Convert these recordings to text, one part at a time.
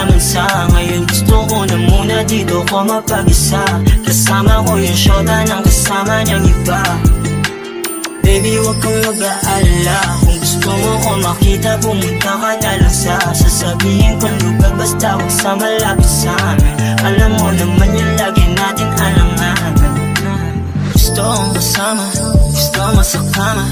naman sa ngayon. Gusto ko na muna dito ko mapag-isa. Kasama ko yung syota ng kasama niyang iba. Baby, huwag kang mag-aalala. Kung gusto mo ko makita, pumunta ka na lang sa sasabihin kong lugar, basta huwag sa malapit sa amin. Alam mo naman yung lagi natin alangan. Gusto kong kasama, gusto mo sa kama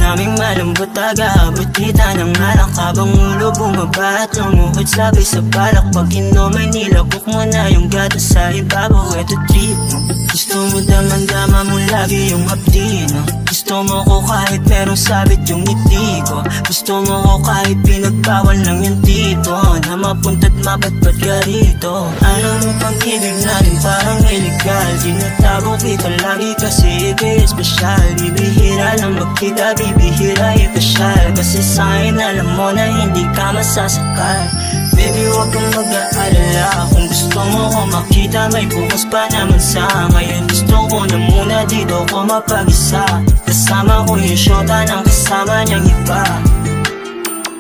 naming malambot, aga-abot kita ng alak. Habang ulo bumaba at lumuhod sabay sa balak. Pag inomay nilagok mo na yung gato sa ibabaw. Eto trip mo, gusto mo daman-dama mo lagi yung hapdi, no? Gusto mo ko kahit merong sabit yung ngiti ko. Gusto mo ko kahit pinagbawal lang yung tito, na mapunta't mabatbat ka rito. Alam mo pag-ibig natin parang illegal. Tinatago kita lagi kasi ikay espesyal. Bibihira lang magkita, bibihira ipasyal. Kasi sa'kin alam mo na hindi ka masasakal. Baby, huwag kang mag-aalala. Kung gusto mo ko makita, may bukas pa naman sa ngayon. Gusto ko na muna dito ko mapag-isa. Kasama ko yung syota ng kasama niyang iba.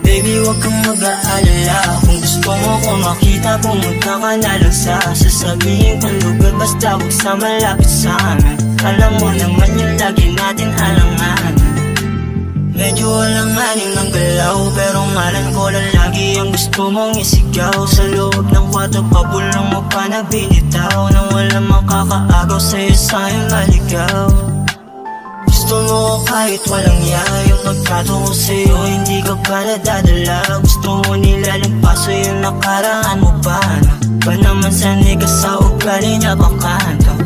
Baby, huwag kang mag-aalala. Kung gusto mo ko makita, pumunta ka na lang sa sasabihin kong lugar, basta huwag sa malapit sa amin. Alam mo naman yung lagi natin alangan. Medyo walang aning ng galaw, pero malan ko lang lagi ang gusto mong isigaw. Sa loob ng kwarto, pabulong mo pa na binitaw, nang walang makakaagaw sa'yo sa'yong maligaw. Gusto mo ko kahit walang yayong pagtrato ko sa'yo, hindi ka pa nadadala. Gusto mo nilalampaso yung nakaraan mo pa, na ba naman sanay ka sa ugali niya bakanta.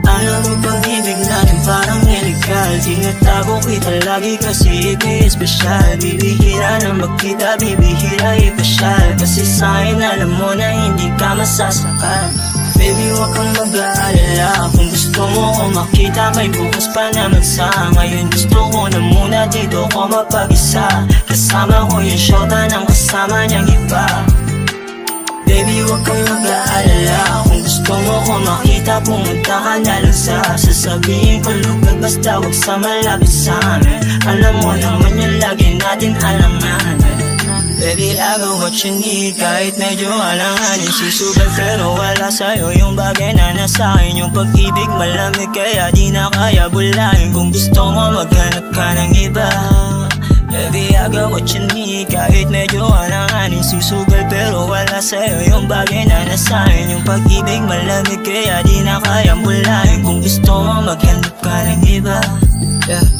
Alam mo pag-ibig natin parang illegal. Tinatago kita lagi kasi ikay espesyal. Bibihira na magkita, bibihira ipasyal. Kasi sa'kin alam mo na hindi ka masasakal. Baby, huwag kang mag-aalala. Kung gusto mo ko makita, may bukas pa naman sa ngayon. Gusto ko na muna dito ko mapag-isa. Kasama ko yung syota ng kasama niyang iba. Baby, huwag kang mag-aalala. Kung gusto mo ko makita, pumunta ka na lang sa sasabihin kong lugar, basta huwag sa malapit sa amin. Alam mo naman yung lagi natin alangan. Baby, I got what you need, kahit medyo alanganin. Susugal pero wala sa'yo yung bagay na nasa'kin. Yung pag-ibig malamig kaya di na kaya bulahin. Kung gusto mo maghanap ka ng iba. Baby, I got what you need, kahit medyo alanganin. Susugal pero wala sa'yo yung bagay na nasa'kin. Yung pag-ibig malamig kaya di na kaya bulahin. Kung gusto mo maghanap ka ng iba. Yeah.